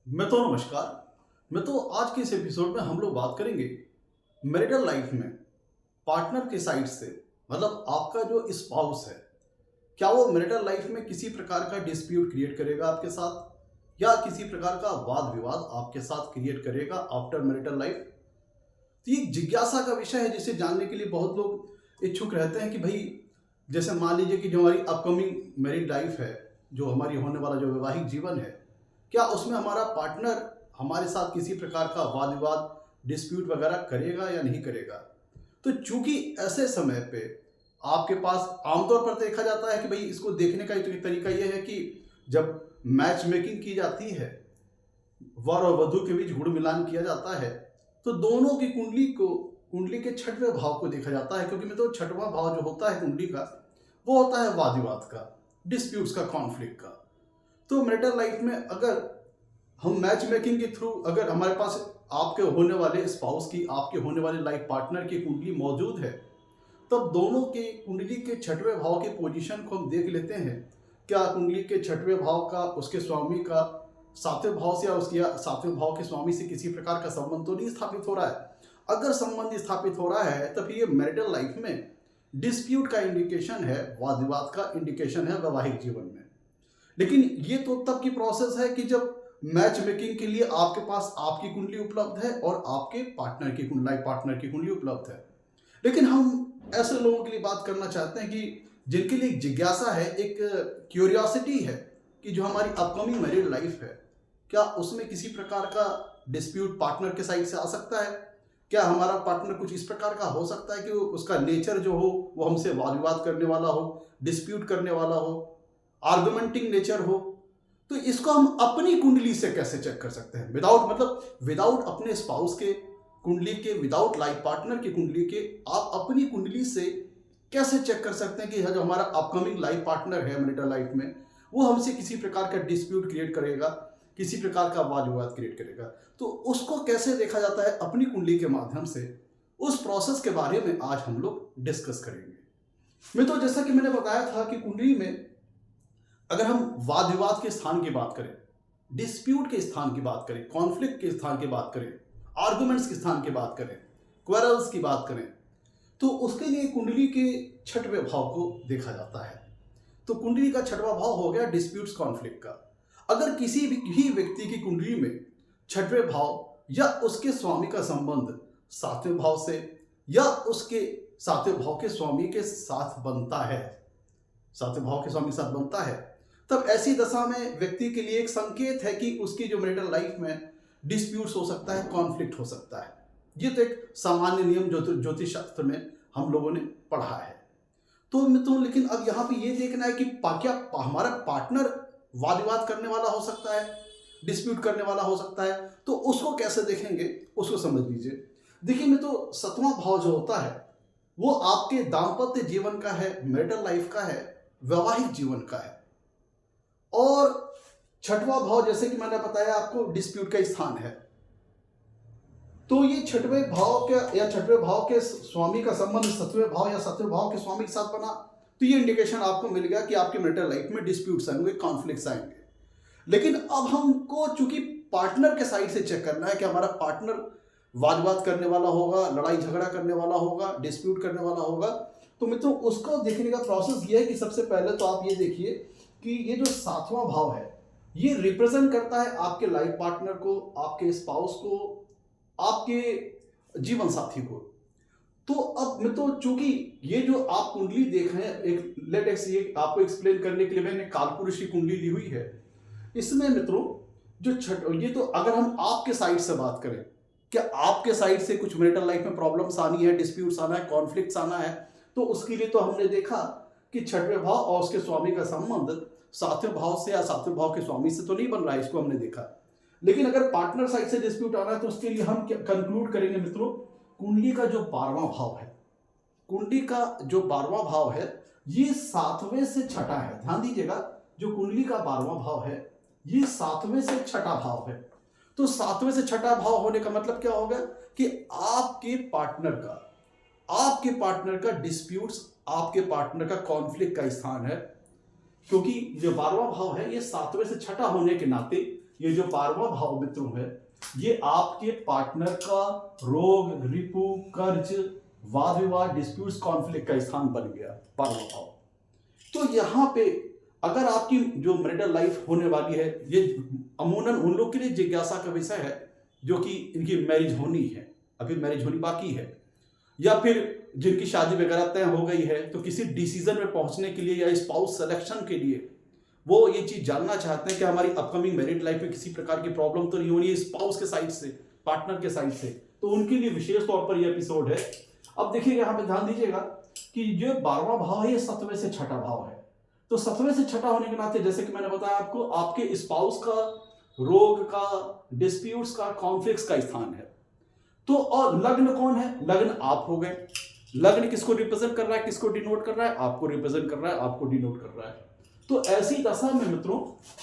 नमस्कार। आज के इस एपिसोड में हम लोग बात करेंगे मैरिटल लाइफ में पार्टनर के साइड से, मतलब आपका जो स्पाउस है, क्या वो मैरिटल लाइफ में किसी प्रकार का डिस्प्यूट क्रिएट करेगा आपके साथ, या किसी प्रकार का वाद विवाद आपके साथ क्रिएट करेगा आफ्टर मैरिटल लाइफ। तो ये एक जिज्ञासा का विषय है जिसे जानने के लिए बहुत लोग इच्छुक रहते हैं कि भाई, जैसे मान लीजिए कि जो हमारी अपकमिंग मैरिड लाइफ है, जो हमारी होने वाला जो वैवाहिक जीवन है, क्या उसमें हमारा पार्टनर हमारे साथ किसी प्रकार का वाद विवाद डिस्प्यूट वगैरह करेगा या नहीं करेगा। तो चूंकि ऐसे समय पे आपके पास आमतौर पर देखा जाता है कि भाई, इसको देखने का एक तरीका यह है कि जब मैच मेकिंग की जाती है, वर और वधु के बीच गुड़ मिलान किया जाता है, तो दोनों की कुंडली के छठवें भाव को देखा जाता है, क्योंकि छठवां भाव जो होता है कुंडली का, वो होता है वाद विवाद का, डिस्प्यूट्स का, कॉन्फ्लिक्ट का। तो मैरिटल लाइफ में अगर हम मैच मेकिंग के थ्रू, अगर हमारे पास आपके होने वाले स्पाउस की, आपके होने वाले लाइफ पार्टनर की कुंडली मौजूद है, तब दोनों के कुंडली के छठवें भाव के पोजीशन को हम देख लेते हैं। क्या कुंडली के छठवें भाव का उसके स्वामी का सातवें भाव से या उसके सातवें भाव के स्वामी से किसी प्रकार का संबंध तो नहीं स्थापित हो रहा है। अगर संबंध स्थापित हो रहा है तब ये मैरिटल लाइफ में डिस्प्यूट का इंडिकेशन है, वाद विवाद का इंडिकेशन है वैवाहिक जीवन में। लेकिन ये तो तब की प्रोसेस है कि जब मैच मेकिंग के लिए आपके पास आपकी कुंडली उपलब्ध है और आपके पार्टनर की लाइफ पार्टनर की कुंडली उपलब्ध है। लेकिन हम ऐसे लोगों के लिए बात करना चाहते हैं कि जिनके लिए एक जिज्ञासा है, एक क्यूरियोसिटी है कि जो हमारी अपकमिंग मैरिड लाइफ है, क्या उसमें किसी प्रकार का डिस्प्यूट पार्टनर के साइड से आ सकता है। क्या हमारा पार्टनर कुछ इस प्रकार का हो सकता है कि उसका नेचर जो हो वो हमसे वाद विवाद करने वाला हो, डिस्प्यूट करने वाला हो, आर्गुमेंटिंग नेचर हो। तो इसको हम अपनी कुंडली से कैसे चेक कर सकते हैं, विदाउट अपने स्पाउस के कुंडली के, विदाउट लाइफ पार्टनर की कुंडली के, आप अपनी कुंडली से कैसे चेक कर सकते हैं कि जो हमारा अपकमिंग लाइफ पार्टनर है मैरिटल लाइफ में, वो हमसे किसी प्रकार का डिस्प्यूट क्रिएट करेगा, किसी प्रकार का वाद विवाद क्रिएट करेगा। तो उसको कैसे देखा जाता है अपनी कुंडली के माध्यम से, उस प्रोसेस के बारे में आज हम लोग डिस्कस करेंगे। जैसा कि मैंने बताया था कि कुंडली में अगर हम वाद विवाद के स्थान की बात करें, डिस्प्यूट के स्थान की बात करें, कॉन्फ्लिक्ट के स्थान की बात करें, आर्गुमेंट्स के स्थान की बात करें, क्वेरल्स की बात करें, तो उसके लिए कुंडली के छठवें भाव को देखा जाता है। तो कुंडली का छठवां भाव हो गया डिस्प्यूट्स, कॉन्फ्लिक्ट का। अगर किसी भी व्यक्ति की कुंडली में छठवें भाव या उसके स्वामी का संबंध सातवें भाव से या उसके सातवें भाव के स्वामी के साथ बनता है, सातवें भाव के स्वामी के साथ बनता है, तब ऐसी दशा में व्यक्ति के लिए एक संकेत है कि उसकी जो मैरिटल लाइफ में डिस्प्यूट्स हो सकता है, कॉन्फ्लिक्ट हो सकता है। ये तो एक सामान्य नियम ज्योतिष शास्त्र में हम लोगों ने पढ़ा है। तो लेकिन अब यहाँ पे ये देखना है कि क्या हमारा पार्टनर वाद विवाद करने वाला हो सकता है, डिस्प्यूट करने वाला हो सकता है। तो उसको कैसे देखेंगे, उसको समझ लीजिए। देखिए सतवां भाव जो होता है वो आपके दाम्पत्य जीवन का है, मैरिटल लाइफ का है, वैवाहिक जीवन का है। और छठवां भाव, जैसे कि मैंने बताया आपको, डिस्प्यूट का स्थान है। तो ये छठवें भाव के या छठवें भाव के स्वामी का संबंध सातवें भाव या सातवें भाव के स्वामी के साथ बना, तो ये इंडिकेशन आपको मिल गया कि आपके मैरिटल लाइफ में डिस्प्यूट्स आएंगे, कॉन्फ्लिक्ट्स आएंगे। लेकिन अब हमको चूंकि पार्टनर के साइड से चेक करना है कि हमारा पार्टनर वाद विवाद करने वाला होगा, लड़ाई झगड़ा करने वाला होगा, डिस्प्यूट करने वाला होगा, तो उसको देखने का प्रोसेस ये है कि सबसे पहले तो आप ये देखिए कि ये जो सातवां भाव है ये रिप्रेजेंट करता है आपके लाइफ पार्टनर को, आपके स्पाउस को, आपके जीवन साथी को। तो अब चूंकि ये जो आप कुंडली देख रहे हैं, ये आपको एक्सप्लेन करने के लिए मैंने कालपुरुष की कुंडली ली हुई है। इसमें ये तो अगर हम आपके साइड से बात करें, क्या आपके साइड से कुछ मैरिटल लाइफ में प्रॉब्लम्स आनी है, डिस्प्यूट्स आना है, कॉन्फ्लिक्ट्स आना है, तो उसके लिए तो हमने देखा कि छठवें भाव और उसके स्वामी का संबंध सातवें भाव से या सातवें भाव के स्वामी से तो नहीं बन रहा है, इसको हमने देखा। लेकिन अगर पार्टनर साइड से डिस्प्यूट आना है तो उसके लिए हम कंक्लूड करेंगे कुंडली का जो 12वां भाव है, कुंडली का जो 12वां भाव है ये सातवें से छठा है। ध्यान दीजिएगा, जो कुंडली का 12वां भाव है ये सातवें से छठा भाव है। तो सातवें से छठा भाव होने का मतलब क्या होगा कि आपके पार्टनर का डिस्प्यूट्स, आपके पार्टनर का कॉन्फ्लिक्ट का स्थान है। क्योंकि जो 12वां भाव है ये सातवें से छठा होने के नाते ये जो 12वां भाव मित्रों है, ये आपके पार्टनर का रोग, रिपु, कर्ज, वाद विवाद, डिस्प्यूट्स, कॉन्फ्लिक्ट का स्थान बन गया 12वां भाव। तो यहाँ पे अगर आपकी जो मैरिटल लाइफ होने वाली है, ये अमूमन उन लोग के लिए जिज्ञासा का विषय है जो कि इनकी मैरिज होनी है, अभी मैरिज होनी बाकी है, या फिर जिनकी शादी वगैरह तय हो गई है, तो किसी डिसीजन में पहुंचने के लिए या स्पाउस सिलेक्शन के लिए वो ये चीज जानना चाहते हैं कि हमारी अपकमिंग मैरिड लाइफ में किसी प्रकार की प्रॉब्लम तो नहीं हो रही है स्पाउस के साइड से, पार्टनर के साइड से। तो उनके लिए विशेष तौर पर यह एपिसोड है। अब देखिएगा, यहाँ पे ध्यान दीजिएगा कि जो 12वां भाव है ये 7वें से छठा भाव है। तो 7वें से छठा होने के नाते, जैसे कि मैंने बताया आपको, आपके स्पाउस का रोग का, डिस्प्यूट्स का, कॉन्फ्लिक्ट्स का स्थान है। तो और लग्न कौन है? लग्न आप हो गए। लग्न किसको रिप्रेजेंट कर रहा है, किसको डिनोट कर रहा है? आपको रिप्रेजेंट कर रहा है, आपको डिनोट कर रहा है। तो ऐसी दशा में मित्रों,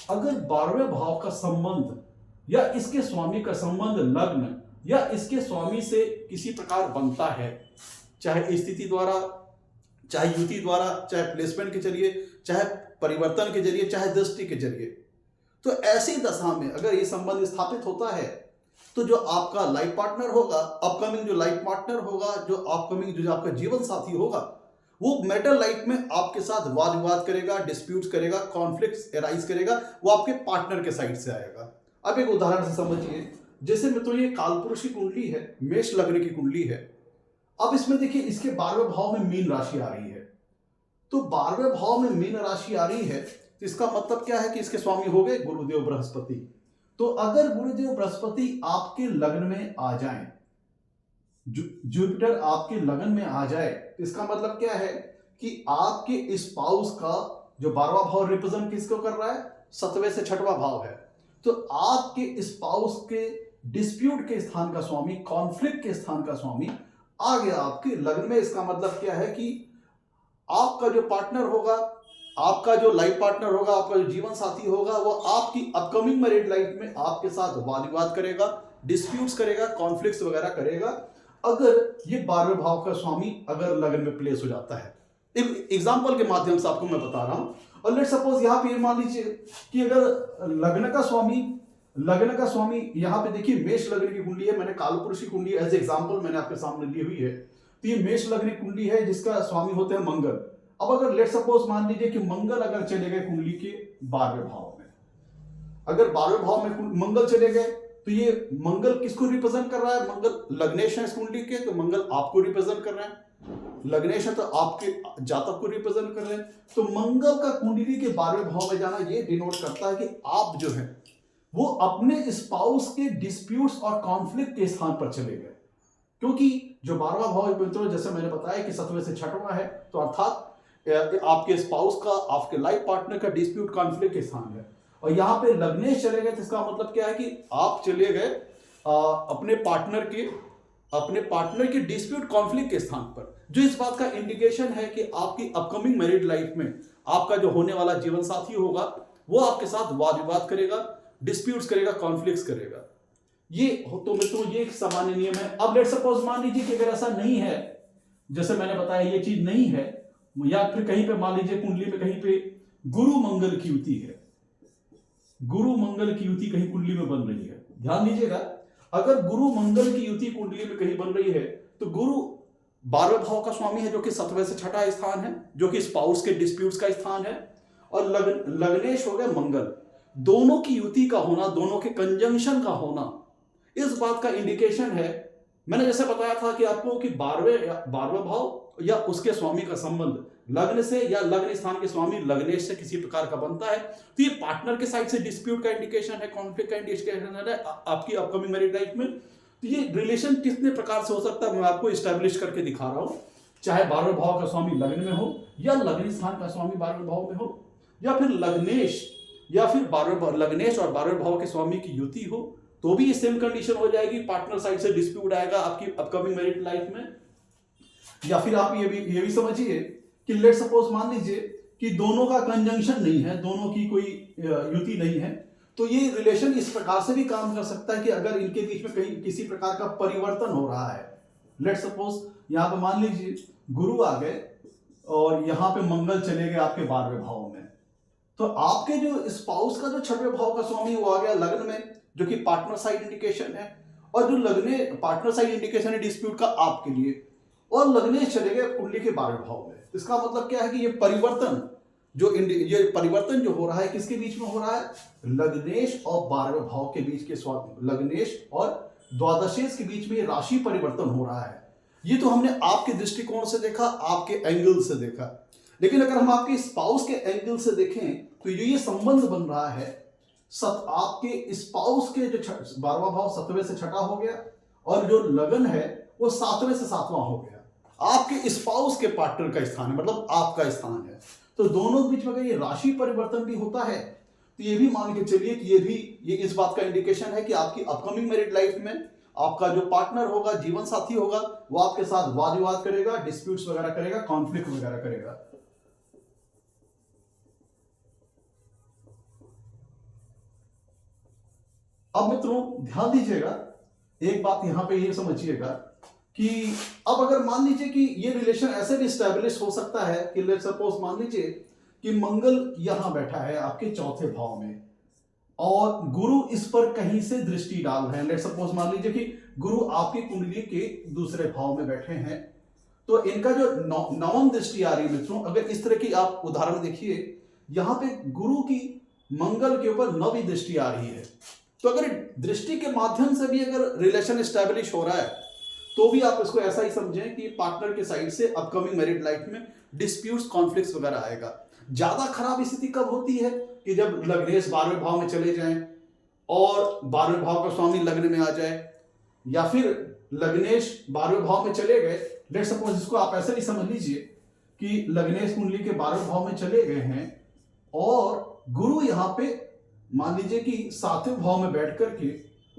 अगर 12वें भाव का संबंध या इसके स्वामी का संबंध लग्न या इसके स्वामी से किसी प्रकार बनता है, चाहे स्थिति द्वारा, चाहे युति द्वारा, चाहे प्लेसमेंट के जरिए, चाहे परिवर्तन के जरिए, चाहे दृष्टि के जरिए, तो ऐसी दशा में अगर ये संबंध स्थापित होता है, तो जो आपका लाइफ पार्टनर होगा, अपकमिंग जो लाइफ पार्टनर होगा, जो अपकमिंग जो आपका जीवन साथी होगा, वो मैरिटल लाइफ में आपके साथ वाद विवाद करेगा, डिस्प्यूट्स करेगा, कॉन्फ्लिक्ट्स एराइज करेगा, वो आपके पार्टनर के साइड से आएगा। अब एक उदाहरण से समझिए, जैसे मित्रों ये कालपुरुष की कुंडली है, मेष लग्न की कुंडली है। अब इसमें देखिए, इसके 12वें भाव में मीन राशि आ रही है। तो 12वें भाव में मीन राशि आ रही है, तो इसका मतलब क्या है कि इसके स्वामी हो गए गुरुदेव बृहस्पति। तो अगर गुरुदेव बृहस्पति आपके लग्न में आ जाएं, जुपिटर आपके लग्न में आ जाए, तो इसका मतलब क्या है कि आपके स्पाउस का जो 12वां भाव रिप्रेजेंट किसको कर रहा है? 7वें से 6वां भाव है। तो आपके स्पाउस के डिस्प्यूट के स्थान का स्वामी, कॉन्फ्लिक्ट के स्थान का स्वामी आ गया आपके लग्न में। इसका मतलब क्या है कि आपका जो पार्टनर होगा, आपका जो लाइफ पार्टनर होगा, आपका जो जीवन साथी होगा, वो आपकी अपकमिंग मैरिड लाइफ में आपके साथ वाद विवाद करेगा, डिस्प्यूट्स करेगा, कॉन्फ्लिक्ट्स वगैरह करेगा, अगर ये 12वें भाव का स्वामी अगर लग्न में प्लेस हो जाता है। एक एग्जांपल के माध्यम से आपको मैं बता रहा हूं। और लेट्स सपोज यहाँ पे मान लीजिए कि अगर लग्न का स्वामी यहाँ पे देखिए मेष लग्न की कुंडली है, मैंने कालपुरुष की कुंडली एज एग्जांपल मैंने आपके सामने ली हुई है। तो ये मेष लग्न की कुंडली है जिसका स्वामी होते हैं मंगल। अब अगर लेट्स सपोज मान लीजिए कि मंगल अगर चले गए कुंडली के 12वें भाव में, अगर 12वें भाव में मंगल चले गए, तो ये मंगल किसको रिप्रेजेंट कर रहा है? मंगल लग्नेश है इस कुंडली के, तो मंगल आपको रिप्रेजेंट कर रहे हैं। लग्नेश है तो आपके जातक को रिप्रेजेंट कर रहे हैं। तो मंगल का कुंडली के 12वें भाव में जाना ये डिनोट करता है कि आप जो है वो अपने स्पाउस के डिस्प्यूट्स और कॉन्फ्लिक्ट के स्थान पर चले गए, क्योंकि जो 12वां भाव मित्रों, जैसे मैंने बताया कि 7वें से 6वां है, तो अर्थात आपके स्पाउस का, आपके लाइफ पार्टनर का डिस्प्यूट कॉन्फ्लिक्ट के स्थान है। और यहाँ पे लग्नेश चले गए, तो इसका मतलब क्या है कि आप चले गए अपने पार्टनर के डिस्प्यूट कॉन्फ्लिक्ट के स्थान पर, जो इस बात का इंडिकेशन है कि आपकी अपकमिंग मैरिड लाइफ में आपका जो होने वाला जीवन साथी होगा वो आपके साथ वाद विवाद करेगा, डिस्प्यूट्स करेगा, कॉन्फ्लिक्ट्स करेगा। ये तो मित्रों ये एक सामान्य नियम है। अब लेट्स सपोज मान लीजिए कि अगर ऐसा नहीं है, जैसे मैंने बताया ये चीज नहीं है, या फिर कहीं पे मान लीजिए कुंडली में कहीं पे गुरु मंगल की युति है, गुरु मंगल की युति कहीं कुंडली में बन रही है। ध्यान दीजिएगा, अगर गुरु मंगल की युति कुंडली में कहीं बन रही है, तो गुरु 12वें भाव का स्वामी है, जो कि 7वें से 6वां स्थान है, जो कि स्पाउस के डिस्प्यूट्स का स्थान है। और लग्नेश हो गए मंगल। दोनों की युति का होना, दोनों के कंजंक्शन का होना, इस बात का इंडिकेशन है। मैंने जैसे बताया था कि आपको कि 12वें भाव या उसके स्वामी का संबंध लग्न से या लग्न स्थान के स्वामी लग्नेश से किसी प्रकार का बनता है, तो ये पार्टनर के साइड से डिस्प्यूट का इंडिकेशन है, कॉन्फ्लिक्ट का इंडिकेशन है आपकी अपकमिंग मैरिड लाइफ में। तो ये रिलेशन कितने प्रकार से हो सकता है मैं आपको इस्टेब्लिश करके दिखा रहा हूं। चाहे 12वें भाव का स्वामी लग्न में हो, या लग्न स्थान का स्वामी 12वें भाव में हो, या फिर लग्नेश लग्नेश और 12वें भाव के स्वामी की युति हो, तो भी ये सेम कंडीशन हो जाएगी, पार्टनर साइड से डिस्प्यूट आएगा आपकी अपकमिंग मैरिड लाइफ में। या फिर आप ये भी समझिए कि लेट्स सपोज मान लीजिए कि दोनों का कंजंक्शन नहीं है, दोनों की कोई युति नहीं है, तो ये रिलेशन इस प्रकार से भी काम कर सकता है कि अगर इनके बीच में कहीं किसी प्रकार का परिवर्तन हो रहा है। लेट्स सपोज यहाँ पे मान लीजिए गुरु आ गए और यहाँ पे मंगल चले गए आपके 12वें भाव में, तो आपके जो स्पाउस का जो छठवें भाव का स्वामी वो आ गया लग्न में, जो कि पार्टनर साइड इंडिकेशन है, और जो लगने पार्टनर साइड इंडिकेशन है डिस्प्यूट का आपके लिए, और लगनेश चले गए कुंडली के 12वें भाव में। इसका मतलब क्या है कि ये परिवर्तन जो हो रहा है किसके बीच में हो रहा है, लग्नेश और 12वें भाव के बीच के स्वामी, लग्नेश और द्वादशेश के बीच में ये राशि परिवर्तन हो रहा है। ये तो हमने आपके दृष्टिकोण से देखा, आपके एंगल से देखा, लेकिन अगर हम आपके स्पाउस के एंगल से देखें तो ये संबंध बन रहा है आपके स्पाउस के जो 12वां भाव 7वें से 6ठा हो गया, और जो लगन है वो 7वें से 7वां हो गया। आपके स्पाउस के पार्टनर का स्थान है, मतलब आपका स्थान है। तो दोनों के बीच में अगर ये राशि परिवर्तन भी होता है तो ये भी मान के चलिए कि ये इस बात का इंडिकेशन है कि आपकी अपकमिंग मैरिड लाइफ में आपका जो पार्टनर होगा, जीवन साथी होगा, वो आपके साथ वाद विवाद करेगा, डिस्प्यूट्स वगैरह करेगा, कॉन्फ्लिक्ट वगैरह करेगा। अब मित्रों ध्यान दीजिएगा, एक बात यहां पे ये समझिएगा कि अब अगर मान लीजिए कि ये रिलेशन ऐसे भी स्टैब्लिश हो सकता है कि लेट्स सपोज मान लीजिए कि मंगल यहां बैठा है आपके चौथे भाव में और गुरु इस पर कहीं से दृष्टि डाल रहे हैं। लेट्स सपोज मान लीजिए कि गुरु आपकी कुंडली के दूसरे भाव में बैठे हैं, तो इनका जो नवम दृष्टि आ रही है मित्रों, अगर इस तरह की आप उदाहरण देखिए, यहां पे गुरु की मंगल के ऊपर नवी दृष्टि आ रही है। तो अगर दृष्टि के माध्यम से भी अगर रिलेशन स्टैब्लिश हो रहा है तो भी आप इसको ऐसा ही समझें कि पार्टनर के साइड से अपकमिंग मैरिड लाइफ में डिस्प्यूट्स, कॉन्फ्लिक्ट्स वगैरह आएगा। ज्यादा खराब स्थिति कब होती है कि जब लग्नेश 12वें भाव में चले जाएं और 12वें भाव का स्वामी लग्न में आ जाए, या फिर लग्नेश 12वें भाव में चले गए। लेट्स सपोज इसको आप ऐसे भी समझ लीजिए कि लग्नेश कुंडली के 12वें भाव में चले गए हैं और गुरु यहां पे मान लीजिए कि 7वें भाव में बैठ करके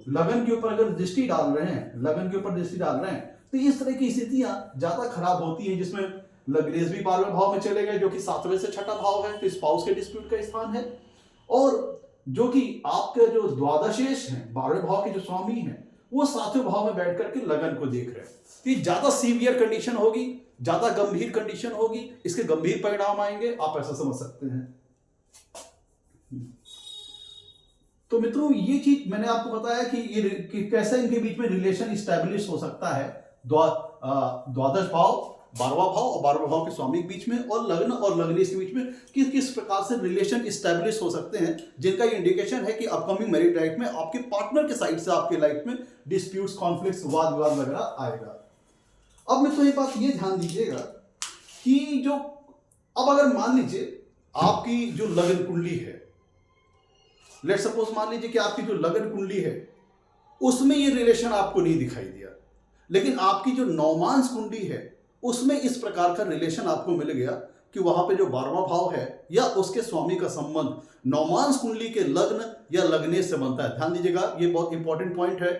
लगन के ऊपर अगर दृष्टि डाल रहे हैं, तो इस तरह की स्थितियां ज्यादा खराब होती हैं, जिसमें लग्नेश भी 12वें भाव में चले गए जो कि 7वें से 6ठा भाव है, तो स्पाउस के डिस्प्यूट का स्थान है, और जो कि आपके जो द्वादशेश हैं 12वें भाव के जो स्वामी हैं वो 7वें भाव में बैठ करके लगन को देख रहे हैं। तो ये ज्यादा सीवियर कंडीशन होगी, ज्यादा गंभीर कंडीशन होगी, इसके गंभीर परिणाम आएंगे, आप ऐसा समझ सकते हैं। तो मित्रों ये चीज मैंने आपको बताया कि कैसे इनके बीच में रिलेशन स्टैब्लिश हो सकता है द्वादश भाव, 12वां भाव और 12वें भाव के स्वामी के बीच में, और लग्न और लग्नेश के बीच में किस प्रकार से रिलेशन स्टैब्लिश हो सकते हैं, जिनका ये इंडिकेशन है कि अपकमिंग मैरिड लाइफ में आपके पार्टनर के साइड से आपके लाइफ में डिस्प्यूट्स, कॉन्फ्लिक्ट्स, वाद विवाद वगैरह आएगा। अब मित्रों एक बात ये ध्यान दीजिएगा कि जो अब अगर मान लीजिए आपकी जो लग्न कुंडली है, लेट सपोज मान लीजिए कि आपकी जो लगन कुंडली है उसमें ये रिलेशन आपको नहीं दिखाई दिया, लेकिन आपकी जो नवमांश कुंडली है उसमें इस प्रकार का रिलेशन आपको मिल गया कि वहां पे जो 12वां भाव है या उसके स्वामी का संबंध नवमांश कुंडली के लग्न या लग्नेश से बनता है। ध्यान दीजिएगा, ये बहुत इंपॉर्टेंट पॉइंट है।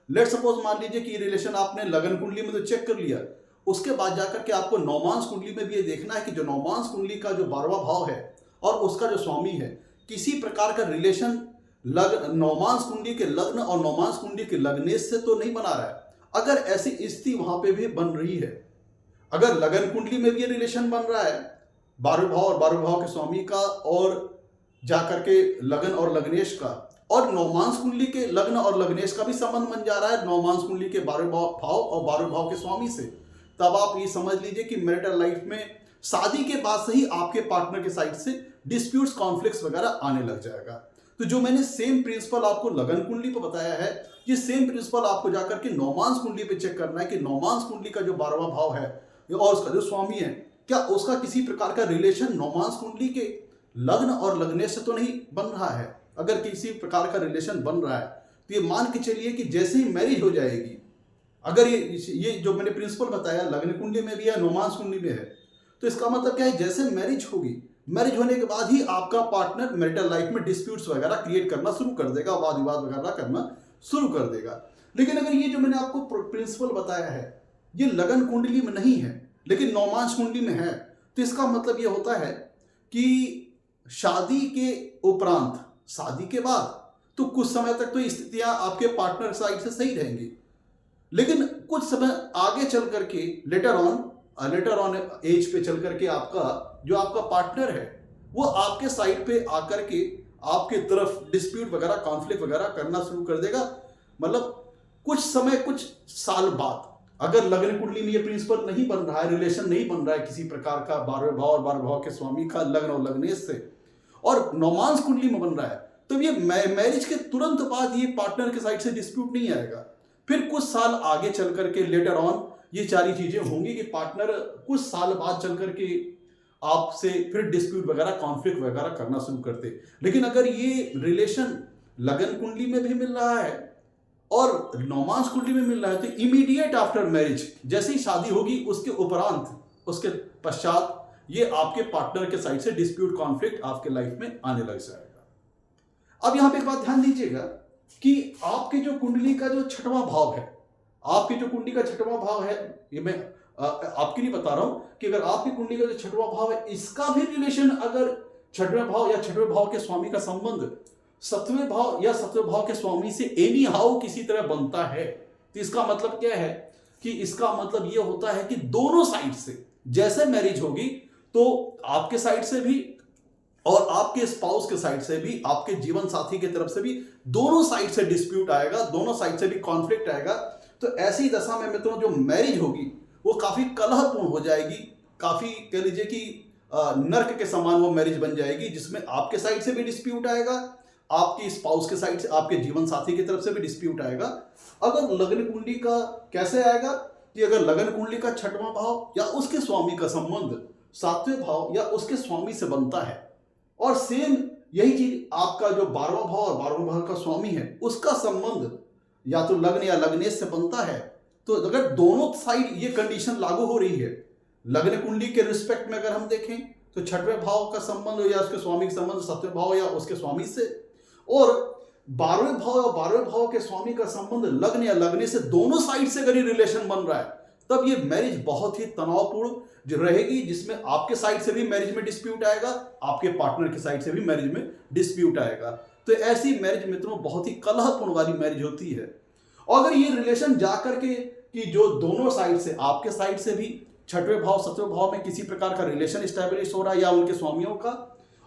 लेट सपोज मान लीजिए कि रिलेशन आपने लगन कुंडली में तो चेक कर लिया, उसके बाद जाकर के आपको नवमांश कुंडली में भी ये देखना है कि जो नवमांश कुंडली का जो 12वां भाव है और उसका जो स्वामी है, किसी प्रकार का रिलेशन नवमांश कुंडली के लग्न और नवमांश कुंडली के लग्नेश से तो नहीं बना रहा है। अगर ऐसी स्थिति वहां पे भी बन रही है, अगर लगन कुंडली में भी ये रिलेशन बन रहा है 12वें भाव और 12वें भाव के स्वामी का और जाकर के लगन और लग्नेश का, और नवमांश कुंडली के लग्न और लग्नेश का भी संबंध बन जा रहा है नवमांश कुंडली के 12वें भाव और 12वें भाव के स्वामी से, तब आप ये समझ लीजिए कि मैरिटल लाइफ में शादी के बाद से ही आपके पार्टनर के साइड से डिस्प्यूट्स, कॉन्फ्लिक्ट्स वगैरह आने लग जाएगा। तो जो मैंने सेम प्रिंसिपल आपको लगन कुंडली पे बताया है, ये सेम प्रिंसिपल आपको जाकर के नवमांश कुंडली पे चेक करना है कि नवमांश कुंडली का जो 12वां भाव है और उसका जो स्वामी है, क्या उसका किसी प्रकार का रिलेशन नवमांश कुंडली के लग्न और लग्नेश से तो नहीं बन रहा है। अगर किसी प्रकार का रिलेशन बन रहा है तो ये मान के चलिए कि जैसे ही मैरिज हो जाएगी, अगर ये जो मैंने प्रिंसिपल बताया लगन कुंडली में भी है, नवमांश कुंडली में है, तो इसका मतलब क्या है, जैसे मैरिज होगी, मैरिज होने के बाद ही आपका पार्टनर मैरिटल लाइफ में डिस्प्यूट्स वगैरह क्रिएट करना शुरू कर देगा, वाद विवाद वगैरह करना शुरू कर देगा। लेकिन अगर ये जो मैंने आपको प्रिंसिपल बताया है ये लगन कुंडली में नहीं है लेकिन नवमांश कुंडली में है, तो इसका मतलब ये होता है कि शादी के उपरांत, शादी के बाद तो कुछ समय तक तो स्थितियां आपके पार्टनर साइड से सही रहेंगी, लेकिन कुछ समय आगे चल करके लेटर ऑन एज पे चल करके आपका जो आपका पार्टनर है वो आपके साइड पे आकर के आपके तरफ डिस्प्यूट वगैरह कॉन्फ्लिक्ट वगैरह करना शुरू कर देगा। मतलब कुछ समय कुछ साल बाद अगर लग्न कुंडली में ये प्रिंसिपल नहीं बन रहा है, रिलेशन नहीं बन रहा है किसी प्रकार का 12वें भाव और 12वें भाव के स्वामी का लग्न और लग्नेश से, और नौमांस कुंडली में बन रहा है, तो ये मैरिज के तुरंत बाद ये पार्टनर के साइड से डिस्प्यूट नहीं आएगा। फिर कुछ साल आगे चल करके लेटर ऑन ये सारी चीजें होंगी कि पार्टनर कुछ साल बाद चल करके आपसे फिर डिस्प्यूट वगैरह कॉन्फ्लिक्ट वगैरह करना शुरू करते। लेकिन अगर ये रिलेशन लगन कुंडली में भी मिल रहा है और नौमांस कुंडली में मिल रहा है, तो इमीडिएट आफ्टर मैरिज, जैसे ही शादी होगी उसके उपरांत उसके पश्चात ये आपके पार्टनर के साइड से डिस्प्यूट कॉन्फ्लिक्ट आपके लाइफ में आने लग जाएगा। अब यहां पे एक बात ध्यान दीजिएगा कि आपके जो कुंडली का जो छठवां भाव है, आपकी जो कुंडली का छठवां भाव है, ये मैं आपके लिए बता रहा हूं कि अगर आपकी कुंडली का जो छठवां भाव है इसका भी रिलेशन अगर छठवें भाव या छठवें भाव के स्वामी का संबंध सतवें भाव या सतवें भाव के स्वामी से एनी हाउ किसी तरह बनता है, तो इसका मतलब क्या है कि इसका मतलब यह होता है कि दोनों साइड से जैसे मैरिज होगी तो आपके साइड से भी और आपके स्पाउस के साइड से भी, आपके जीवन साथी की तरफ से भी, दोनों साइड से डिस्प्यूट आएगा, दोनों साइड से भी कॉन्फ्लिक्ट आएगा। तो ऐसी दशा में मित्रों जो मैरिज होगी वो काफी कलहपूर्ण हो जाएगी, काफी कह लीजिए कि नर्क के समान वो मैरिज बन जाएगी, जिसमें आपके साइड से भी डिस्प्यूट आएगा, आपकी स्पाउस के साइड से, आपके जीवन साथी की तरफ से भी डिस्प्यूट आएगा। अगर लग्न कुंडली का कैसे आएगा कि अगर लग्न कुंडली का छठवां भाव या उसके स्वामी का संबंध सातवें भाव या उसके स्वामी से बनता है, और सेम यही चीज आपका जो 12वां भाव और 12वें भाव का स्वामी है उसका संबंध या तो लग्न या लग्नेश से बनता है, तो अगर दोनों साइड ये कंडीशन लागू हो रही है, लग्न कुंडली के रिस्पेक्ट में अगर हम देखें तो छठवें भाव का संबंध या उसके स्वामी का संबंध सतवें भाव या उसके स्वामी से, और 12वें भाव या 12वें भाव के स्वामी का संबंध लग्न या लग्ने से, दोनों साइड से अगर ये रिलेशन बन रहा है, तब ये मैरिज बहुत ही तनावपूर्ण जो रहेगी, जिसमें आपके साइड से भी मैरिज में डिस्प्यूट आएगा, आपके पार्टनर के साइड से भी मैरिज में डिस्प्यूट आएगा। तो ऐसी मैरिज मित्रों बहुत ही कलहपूर्ण वाली मैरिज होती है। और अगर ये रिलेशन जाकर के कि जो दोनों साइड से, आपके साइड से भी छठवें भाव सतवें भाव में किसी प्रकार का रिलेशन स्टैब्लिश हो रहा है या उनके स्वामियों का,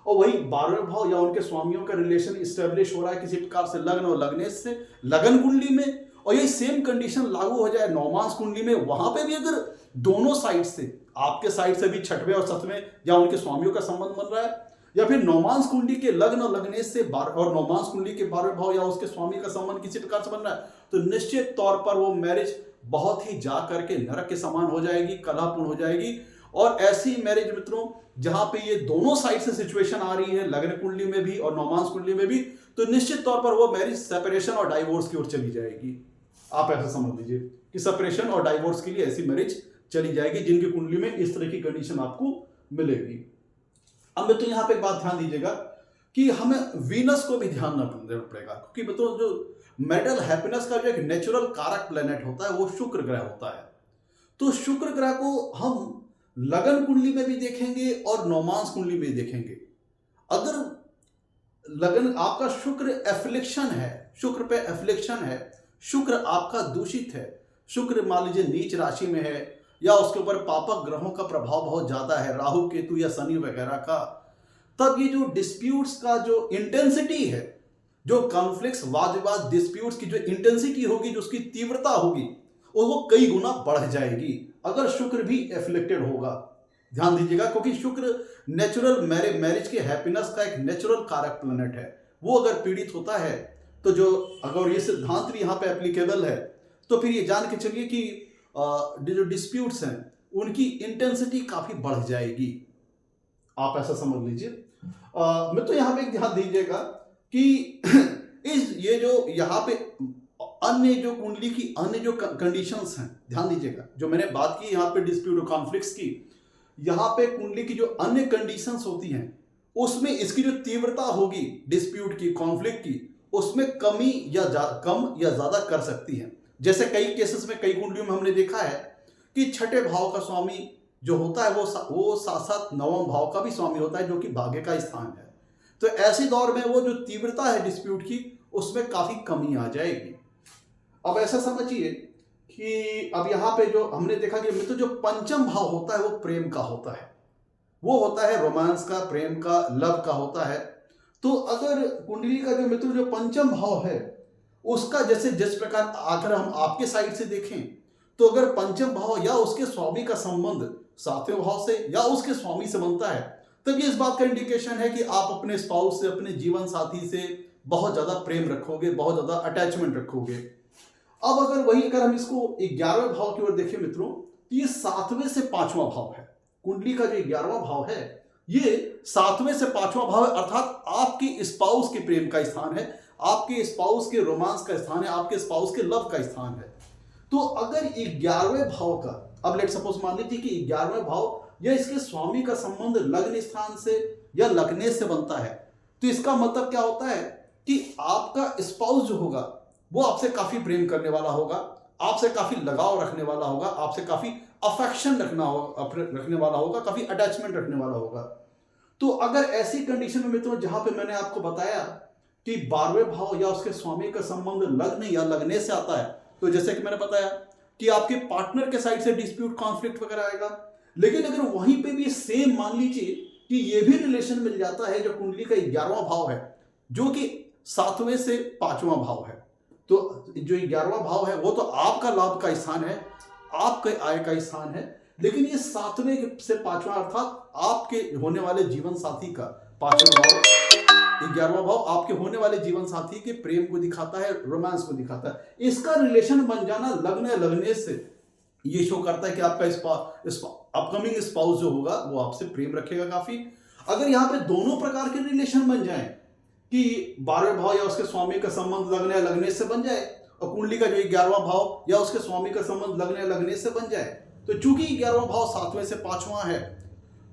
और वही 12वें भाव या उनके स्वामियों का रिलेशन स्टैब्लिश हो रहा है किसी प्रकार से लग्न और लग्नेश से लगन कुंडली में, और ये सेम कंडीशन लागू हो जाए नौमांस कुंडली में, वहां पे भी अगर दोनों साइड से, आपके साइड से भी छठवें और सतवें या उनके स्वामियों का संबंध बन रहा है, या फिर नौमांस कुंडली के लग्न और लग्नेश से और नौमांस कुंडली के 12वें भाव या उसके स्वामी का संबंध किसी प्रकार से बन रहा है, तो निश्चित तौर पर वो मैरिज बहुत ही जा करके नरक के समान हो जाएगी, कलहपूर्ण हो जाएगी। और ऐसी मैरिज मित्रों जहां पे ये दोनों साइड से सिचुएशन आ रही है, लग्न कुंडली में भी और नौमांस कुंडली में भी, तो निश्चित तौर पर वो मैरिज सेपरेशन और डाइवोर्स की ओर चली जाएगी। आप ऐसा समझ लीजिए कि सेपरेशन और डाइवोर्स के लिए ऐसी मैरिज चली जाएगी जिनकी कुंडली में इस तरह की कंडीशन आपको मिलेगी। अब मित्रों यहां पे एक बात ध्यान दीजिएगा कि हमें वीनस को भी ध्यान न देना पड़ेगा, क्योंकि मित्रों जो मेंटल हैप्पीनेस का जो एक नेचुरल कारक प्लेनेट होता है वो शुक्र ग्रह होता है। तो शुक्र ग्रह को हम लगन कुंडली में भी देखेंगे और नौमांस कुंडली में भी देखेंगे। अगर लगन आपका शुक्र एफ्लिक्शन है, शुक्र पे एफ्लिक्शन है, शुक्र आपका दूषित है, शुक्र मान लीजिए नीच राशि में है या उसके ऊपर पापक ग्रहों का प्रभाव बहुत ज्यादा है, राहु केतु या शनि वगैरह का, तब ये जो डिस्प्यूट्स का जो इंटेंसिटी है, जो कॉन्फ्लिक्ट्स वाद विवाद डिस्प्यूट्स की जो इंटेंसिटी होगी, जो उसकी तीव्रता होगी, वो कई गुना बढ़ जाएगी अगर शुक्र भी एफ्लिक्टेड होगा। ध्यान दीजिएगा, क्योंकि शुक्र नेचुरल मैरिज के हैप्पीनेस का एक नेचुरल कारक प्लैनेट है। वो अगर पीड़ित होता है तो जो अगर ये सिद्धांत भी यहाँ पे एप्लीकेबल है, तो फिर ये जान के चलिए कि जो डिस्प्यूट्स हैं उनकी इंटेंसिटी काफी बढ़ जाएगी। आप ऐसा समझ लीजिए। मैं तो यहाँ पे ध्यान दीजिएगा कि ये जो यहाँ पे अन्य जो कुंडली की अन्य जो कंडीशंस हैं, ध्यान दीजिएगा, जो मैंने बात की यहाँ पे डिस्प्यूट और कॉन्फ्लिक्ट्स की, यहाँ पे कुंडली की जो अन्य कंडीशंस होती हैं उसमें इसकी जो तीव्रता होगी डिस्प्यूट की, कॉन्फ्लिक्ट की, उसमें कमी या कम या ज्यादा कर सकती है। जैसे कई केसेस में, कई कुंडलियों में हमने देखा है कि छठे भाव का स्वामी जो होता है वो साथ साथ नवम भाव का भी स्वामी होता है, जो कि भाग्य का स्थान है। तो ऐसे दौर में वो जो तीव्रता है डिस्प्यूट की, उसमें काफी कमी आ जाएगी। अब ऐसा समझिए कि अब यहाँ पे जो हमने देखा कि मित्र जो पंचम भाव होता है वो प्रेम का होता है, वो होता है रोमांस का, प्रेम का, लव का होता है। तो अगर कुंडली का जो मित्र जो पंचम भाव है उसका जैसे जिस प्रकार अगर हम आपके साइड से देखें तो अगर पंचम भाव या उसके स्वामी का संबंध सातवें भाव से या उसके स्वामी से बनता है तब ये इस बात का इंडिकेशन है कि आप अपने स्पाउस से, अपने जीवन साथी से बहुत ज्यादा प्रेम रखोगे, बहुत ज्यादा अटैचमेंट रखोगे। अब अगर हम इसको 11वें भाव की ओर देखें मित्रों, तो ये 7वें से 5वां भाव है। कुंडली का जो 11वां भाव है ये 7वें से 5वां भाव है, अर्थात आपके स्पाउस के प्रेम का स्थान है, आपके स्पाउस के रोमांस का स्थान है, आपके स्पाउस के लव का स्थान है। तो अगर 11वें भाव का, अब लेट सपोज मान लीजिए कि 11वें भाव या इसके स्वामी का संबंध लग्न स्थान से या लग्ने से बनता है, तो इसका मतलब क्या होता है कि आपका स्पाउस जो होगा वो आपसे काफी प्रेम करने वाला होगा, आपसे काफी लगाव रखने वाला होगा, आपसे काफी अफेक्शन रखने वाला होगा, काफी अटैचमेंट रखने वाला होगा। तो अगर ऐसी कंडीशन में मित्रों जहां पे मैंने आपको बताया कि 12वें भाव या उसके स्वामी का संबंध लग्न या लग्ने से आता है, तो जैसे कि मैंने बताया कि आपके पार्टनर के साइड से डिस्प्यूट, कॉन्फ्लिक्ट वगैरह आएगा। लेकिन अगर वहीं पे भी सेम मान लीजिए कि ये भी रिलेशन मिल जाता है जो कुंडली का 11वां भाव है जो कि 7वें से 5वां भाव है, तो जो 11वां भाव है वो तो आपका लाभ का स्थान है, आपके आय का स्थान है, लेकिन ये 7वें से 5वां अर्थात आपके होने वाले जीवन साथी का 5वां भाव, 11वां भाव आपके होने वाले जीवन साथी के प्रेम को दिखाता है, रोमांस को दिखाता है। इसका रिलेशन बन जाना लग्न लगने से ये शो करता है कि आपका अपकमिंग स्पाउस जो होगा वो आपसे प्रेम रखेगा काफी। अगर यहाँ पे दोनों प्रकार के रिलेशन बन जाएं कि 12वें भाव या उसके स्वामी का संबंध लग्न या लग्ने से बन जाए और कुंडली का जो 11वां भाव या उसके स्वामी का संबंध लग्न या लग्ने से बन जाए, तो चूंकि 11वां भाव 7वें से 5वां है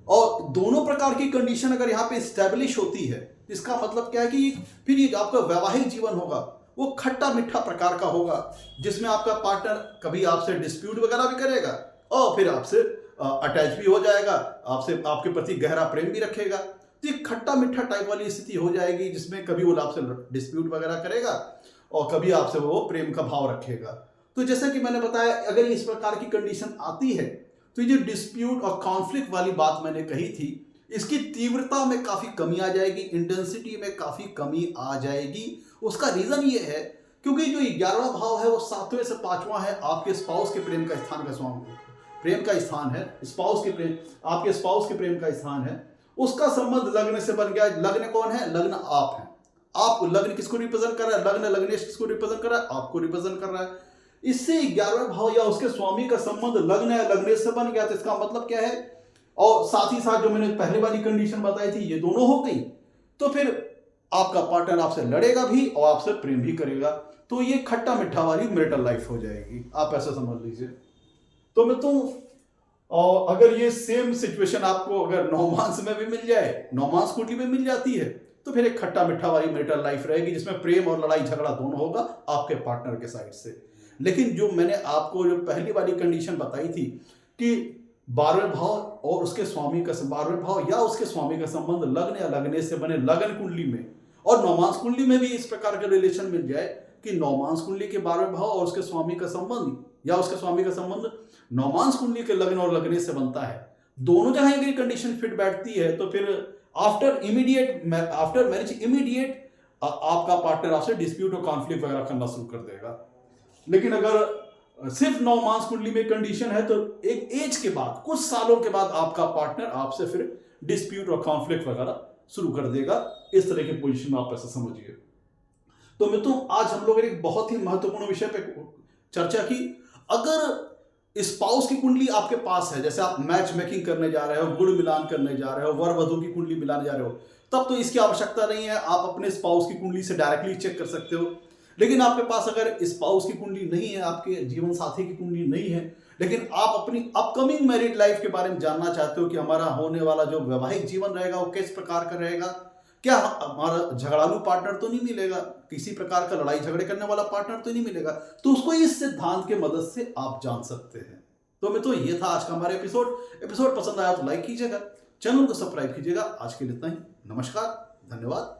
और दोनों प्रकार की कंडीशन अगर यहाँ पे स्टैब्लिश होती है, इसका मतलब क्या है कि फिर ये आपका वैवाहिक जीवन होगा वो खट्टा मीठा प्रकार का होगा, जिसमें आपका पार्टनर कभी आपसे डिस्प्यूट वगैरह भी करेगा और फिर आपसे अटैच भी हो जाएगा, आपसे आपके प्रति गहरा प्रेम भी रखेगा। तो ये खट्टा मीठा टाइप वाली स्थिति हो जाएगी जिसमें कभी वो आपसे डिस्प्यूट वगैरह करेगा और कभी आपसे वो प्रेम का भाव रखेगा। तो जैसा कि मैंने बताया अगर इस प्रकार की कंडीशन आती है तो ये जो डिस्प्यूट और कॉन्फ्लिक्ट वाली बात मैंने कही थी इसकी तीव्रता में काफी कमी आ जाएगी, इंटेंसिटी में काफी कमी आ जाएगी। उसका रीजन ये है क्योंकि जो 11वां भाव है वो 7वें से 5वां है, आपके स्पाउस के प्रेम का स्थान का स्वामी, प्रेम का स्थान है, स्पाउस के प्रेम, आपके स्पाउस के प्रेम का स्थान है, उसका संबंध लग्न से बन गया। लग्न कौन है? लग्न आप हैं। आप लग्न किसको रिप्रेजेंट कर रहा है? लग्न लग्नेश किसको रिप्रेजेंट कर रहा है? आपको रिप्रेजेंट कर रहा है। इससे 11वें भाव या उसके स्वामी का संबंध लग्न या लग्नेश से बन गया, तो इसका मतलब क्या है? और साथ ही साथ जो मैंने पहले वाली कंडीशन बताई थी ये दोनों हो गई, तो फिर आपका पार्टनर आपसे लड़ेगा भी और आपसे प्रेम भी करेगा। तो ये खट्टा मीठा वाली मैरिटल लाइफ हो जाएगी, आप ऐसा समझ लीजिए। तो मैं तो और अगर ये सेम सिचुएशन आपको अगर नौमांस में भी मिल जाए, नौमांस कुंडली में मिल जाती है, तो फिर एक खट्टा मीठा वाली मैरिटल लाइफ रहेगी जिसमें प्रेम और लड़ाई झगड़ा दोनों होगा आपके पार्टनर के साइड से। लेकिन जो मैंने आपको जो पहली वाली कंडीशन बताई थी कि 12वें भाव और उसके स्वामी का 12वें भाव या उसके स्वामी का संबंध लग्न या लग्ने से बने लगन कुंडली में और नौमांस कुंडली में भी इस प्रकार का रिलेशन मिल जाए कि नौमांस कुंडली के 12वें भाव और उसके स्वामी का संबंध या उसके स्वामी का संबंध नौमांस कुंडली के लग्न और लग्ने से बनता है, दोनों जहां अगर कंडीशन फिट बैठती है तो फिर आफ्टर मैरिज इमीडिएट आपका पार्टनर आपसे डिस्प्यूट और कॉन्फ्लिक्ट वगैरह करना शुरू कर देगा। लेकिन अगर सिर्फ नौमांस कुंडली में कंडीशन है तो एक एज के बाद, कुछ सालों के बाद आपका पार्टनर आपसे फिर डिस्प्यूट और कॉन्फ्लिक्ट वगैरह शुरू कर देगा। इस तरह की पोजीशन में आप ऐसा समझिए। तो मित्रों आज हम लोगों ने एक बहुत ही महत्वपूर्ण विषय पे चर्चा की। अगर स्पाउस की कुंडली आपके पास है, जैसे आप मैच मेकिंग करने जा रहे हो, गुण मिलान करने जा रहे हो, वर वधु की कुंडली मिलाने जा रहे हो, तब तो इसकी आवश्यकता नहीं है, आप अपने स्पाउस की कुंडली से डायरेक्टली चेक कर सकते हो। लेकिन आपके पास अगर स्पाउस की कुंडली नहीं है, आपके जीवन साथी की कुंडली नहीं है, लेकिन आप अपनी अपकमिंग मैरिड लाइफ के बारे में जानना चाहते हो कि हमारा होने वाला जो वैवाहिक जीवन रहेगा वो किस प्रकार का रहेगा, क्या हमारा झगड़ालू पार्टनर तो नहीं मिलेगा, किसी प्रकार का लड़ाई झगड़े करने वाला पार्टनर तो नहीं मिलेगा, तो उसको इस सिद्धांत के मदद से आप जान सकते हैं। तो मित्रों ये था आज का हमारा एपिसोड पसंद आया तो लाइक कीजिएगा, चैनल को सब्सक्राइब कीजिएगा। आज के लिए इतना ही, नमस्कार, धन्यवाद।